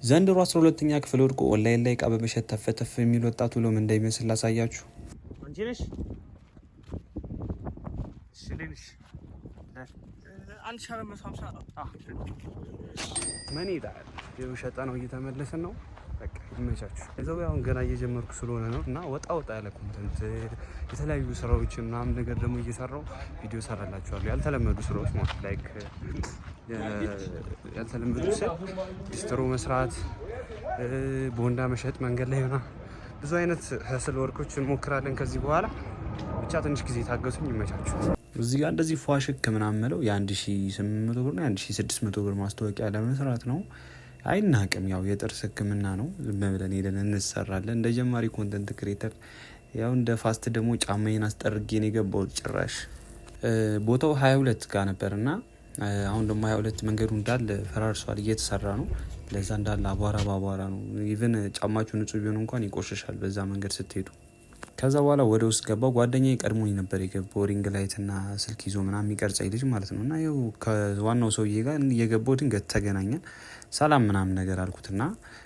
ዘንድሮ 12ኛ ክፍል ወድቆ ኦንላይን ላይ እቃ በመሸጥ ተፈተፍ የሚል ወጣት ውሎ ምን እንደሚመስል ላሳያችሁ። አንቺ ነሽ? እሺ ልልሽ አንድ ሻለ መስዋዕት ነው። ምን ይላል? የውሸጣ ነው እየተመለሰን ነው። በቃ ይመቻችሁ። እዛው አሁን ገና እየጀመርኩ ስለሆነ ነው እና ወጣ ያለ ኮንተንት የተለያዩ ስራዎችን ምናምን ነገር ደግሞ እየሰራው ቪዲዮ ሰራላችኋለሁ። ያልተለመዱ ስራዎች ማለት ላይክ ያልተለመዱ ዲስትሮ መስራት፣ ቦንዳ መሸጥ፣ መንገድ ላይ ሆና ብዙ አይነት ሀስል ወርኮችን እንሞክራለን ከዚህ በኋላ። ብቻ ትንሽ ጊዜ ታገሱኝ። ይመቻችሁ። እዚህ ጋር እንደዚህ ፏሽክ ምናምን ምለው የ1800 ብር ነው የ1600 ብር ማስታወቂያ ለመስራት ነው። አይናቅም። ያው የጥርስ ህክምና ነው። ዝም ብለን ሄደን እንሰራለን እንደ ጀማሪ ኮንተንት ክሬተር። ያው እንደ ፋስት ደግሞ ጫማዬን አስጠርጌ ነው የገባሁት። ጭራሽ ቦታው 22 ጋር ነበርና አሁን ደግሞ 22 መንገዱ እንዳለ ፈራርሷል፣ እየተሰራ ነው። ለዛ እንዳለ አቧራ ባቧራ ነው። ኢቭን ጫማችሁ ንጹህ ቢሆን እንኳን ይቆሽሻል በዛ መንገድ ስትሄዱ። ከዛ በኋላ ወደ ውስጥ ገባው። ጓደኛዬ ቀድሞኝ ነበር የገባው፣ ሪንግ ላይት እና ስልክ ይዞ ምናምን የሚቀርጸኝ ልጅ ማለት ነው። እና ይኸው ከዋናው ሰውዬ ጋር እየገባው ድንገት ተገናኘን። ሰላም ምናምን ነገር አልኩትና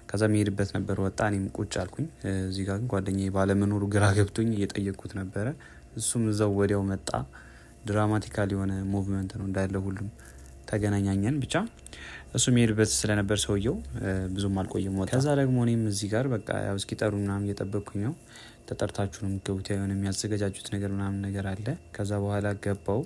ከዛ የሚሄድበት ነበር ወጣ። እኔም ቁጭ አልኩኝ። እዚህ ጋር ግን ጓደኛዬ ባለመኖሩ ግራ ገብቶኝ እየጠየቅኩት ነበረ። እሱም እዛው ወዲያው መጣ። ድራማቲካል የሆነ ሙቭመንት ነው እንዳለ። ሁሉም ተገናኛኘን። ብቻ እሱ የሚሄድበት ስለነበር ሰውየው ብዙም አልቆየም ወጣ። ከዛ ደግሞ እኔም እዚህ ጋር በቃ ያው እስኪጠሩ ምናምን እየጠበቅኩኝ ነው። ተጠርታችሁ ነው የምትገቡት፣ የሆነ የሚያዘገጃጁት ነገር ምናምን ነገር አለ። ከዛ በኋላ ገባው።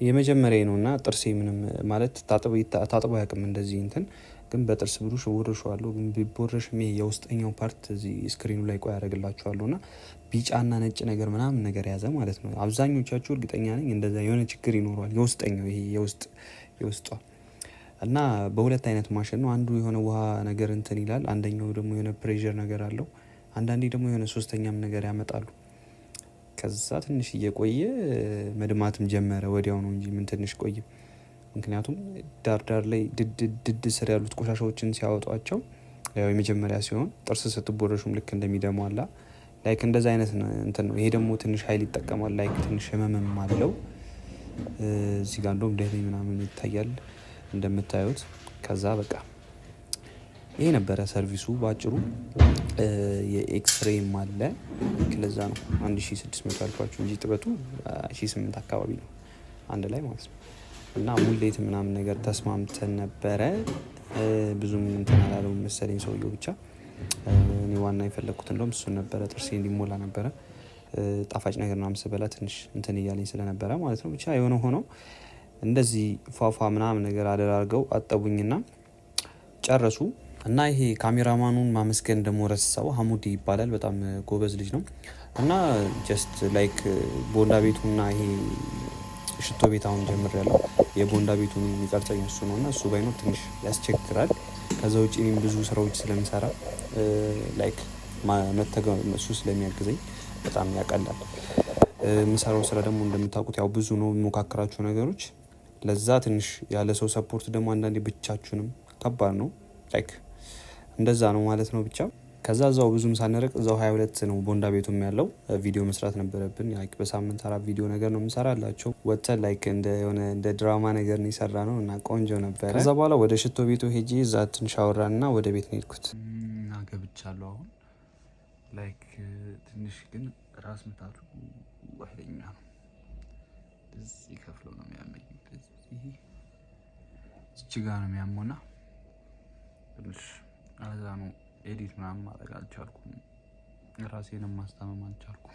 የመጀመሪያ ነው እና ጥርሴ ምንም ማለት ታጥቦ አያውቅም እንደዚህ እንትን። ግን በጥርስ ብሩሽ ወርሸዋለሁ። ግን ቢቦረሽም ይሄ የውስጠኛው ፓርት እዚህ ስክሪኑ ላይ ቆይ ያደርግላችኋለሁ እና ቢጫና ነጭ ነገር ምናምን ነገር ያዘ ማለት ነው። አብዛኞቻችሁ እርግጠኛ ነኝ እንደዛ የሆነ ችግር ይኖረዋል። የውስጠኛው ይሄ የውስጧ እና በሁለት አይነት ማሽን ነው። አንዱ የሆነ ውሃ ነገር እንትን ይላል፣ አንደኛው ደግሞ የሆነ ፕሬዠር ነገር አለው። አንዳንዴ ደግሞ የሆነ ሶስተኛም ነገር ያመጣሉ። ከዛ ትንሽ እየቆየ መድማትም ጀመረ ወዲያው ነው እንጂ ምን ትንሽ ቆየ። ምክንያቱም ዳር ላይ ድድ ስር ያሉት ቆሻሻዎችን ሲያወጧቸው ያው የመጀመሪያ ሲሆን ጥርስ ስትቦረሹም ልክ እንደሚደሙ አላ ላይክ እንደዛ አይነት እንትን ነው። ይሄ ደግሞ ትንሽ ኃይል ይጠቀማል። ላይክ ትንሽ ህመምም አለው። እዚህ ጋር እንደውም ደህኔ ምናምን ይታያል እንደምታዩት። ከዛ በቃ ይሄ ነበረ ሰርቪሱ ባጭሩ። የኤክስሬም አለ። ለዛ ነው 1600 አልኳችሁ እንጂ ጥበቱ 1800 አካባቢ ነው አንድ ላይ ማለት ነው። እና ሙሌት ምናምን ነገር ተስማምተን ነበረ። ብዙም እንትን አላለውም መሰለኝ ሰውየው። ብቻ እኔ ዋና የፈለግኩት እንደውም እሱን ነበረ፣ ጥርሴ እንዲሞላ ነበረ። ጣፋጭ ነገር ምናምን ስበላ ትንሽ እንትን እያለኝ ስለነበረ ማለት ነው። ብቻ የሆነ ሆኖ እንደዚህ ፏፏ ምናምን ነገር አደራርገው አጠቡኝና ጨረሱ። እና ይሄ ካሜራማኑን ማመስገን ደግሞ ረሳው። ሀሙዲ ይባላል። በጣም ጎበዝ ልጅ ነው። እና ጀስት ላይክ ቦንዳ ቤቱና ይሄ ሽቶ ቤት አሁን ጀምር ያለው የቦንዳ ቤቱን የሚቀርጸኝ እሱ ነው። እና እሱ ባይኖር ትንሽ ያስቸግራል። ከዛ ውጭ እኔም ብዙ ስራዎች ስለምሰራ ላይክ እሱ ስለሚያግዘኝ በጣም ያቀላል። የምሰራው ስራ ደግሞ እንደምታውቁት ያው ብዙ ነው የሞካከራቸው ነገሮች። ለዛ ትንሽ ያለ ሰው ሰፖርት ደግሞ አንዳንዴ ብቻችሁንም ከባድ ነው። ላይክ እንደዛ ነው ማለት ነው። ብቻ ከዛ እዛው ብዙም ሳንርቅ እዛው 22 ነው ቦንዳ ቤቱም ያለው። ቪዲዮ መስራት ነበረብን። ላይክ በሳምንት 4 ቪዲዮ ነገር ነው የምንሰራላቸው። ወጥተን ላይክ እንደ ድራማ ነገር ነው የሰራ ነው እና ቆንጆ ነበረ። ከዛ በኋላ ወደ ሽቶ ቤቱ ሄጄ እዛ ትንሽ አወራንና ወደ ቤት ነው የሄድኩት። ገብቻለሁ አሁን። ላይክ ትንሽ ግን ራስ ምታቱ ኃይለኛ ነው። እዚህ ከፍሎ ነው የሚያመኝ። እዚህ ጋር ነው የሚያመውና ትንሽ አዛ ነው። ኤዲት ምናምን ማድረግ አልቻልኩም። ራሴንም ማስታመም አልቻልኩም።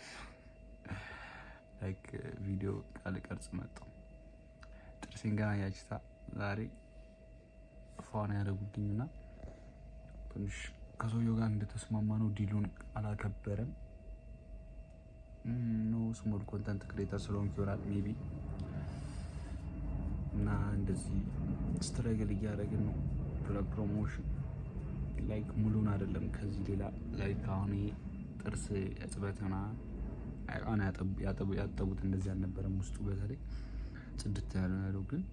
ላይክ ቪዲዮ ቃል ቀርጽ መጣሁ። ጥርሴን ገና ያችታ ዛሬ ፏን ያደረጉልኝና ትንሽ ከሰውየው ጋር እንደተስማማ ነው። ዲሉን አላከበረም። ኖ ስሞል ኮንተንት ክሬተር ስለሆንኩ ይሆናል ሜቢ። እና እንደዚህ ስትረግል እያደረግን ነው ፕሮሞሽን ላይክ ሙሉን አይደለም። ከዚህ ሌላ ላይክ አሁን ጥርስ እጥበት ሆና አሁን ያጠቡት እንደዚህ አልነበረም። ውስጡ በተለይ ጽድት ያለው ግን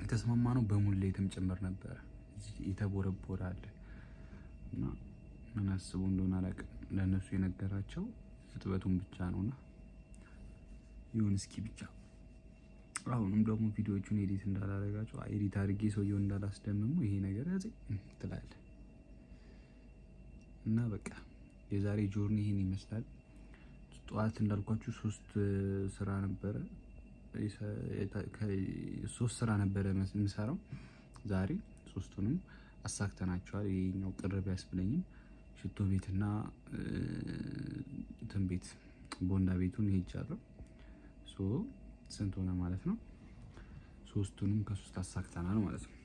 የተስማማ ነው። በሙሌትም ጭምር ነበር። እዚህ የተቦረቦረ አለ እና ምን አስበው እንደሆነ አላውቅም። ለእነሱ የነገራቸው እጥበቱን ብቻ ነውና ይሁን እስኪ ብቻ። አሁንም ደግሞ ቪዲዮዎቹን ኤዲት እንዳላረጋቸው ኤዲት አድርጌ ሰውየው እንዳላስደምሙ ይሄ ነገር ያዘኝ ትላለህ። እና በቃ የዛሬ ጆርኒ ይሄን ይመስላል። ጠዋት እንዳልኳችሁ 3 ስራ ነበረ 3 ስራ ነበረ የምሰራው ዛሬ 3ቱንም አሳክተናቸዋል። ይሄኛው ቅር ቢያስብለኝም ሽቶ ቤትና እንትን ቤት ቦንዳ ቤቱን ሄጃለሁ። ስንት ሆነ ማለት ነው? 3ቱንም ከ3 አሳክተናል ማለት ነው።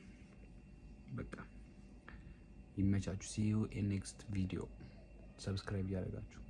በቃ ይመቻችሁ። see you in next video። ሰብስክራይብ እያደረጋችሁ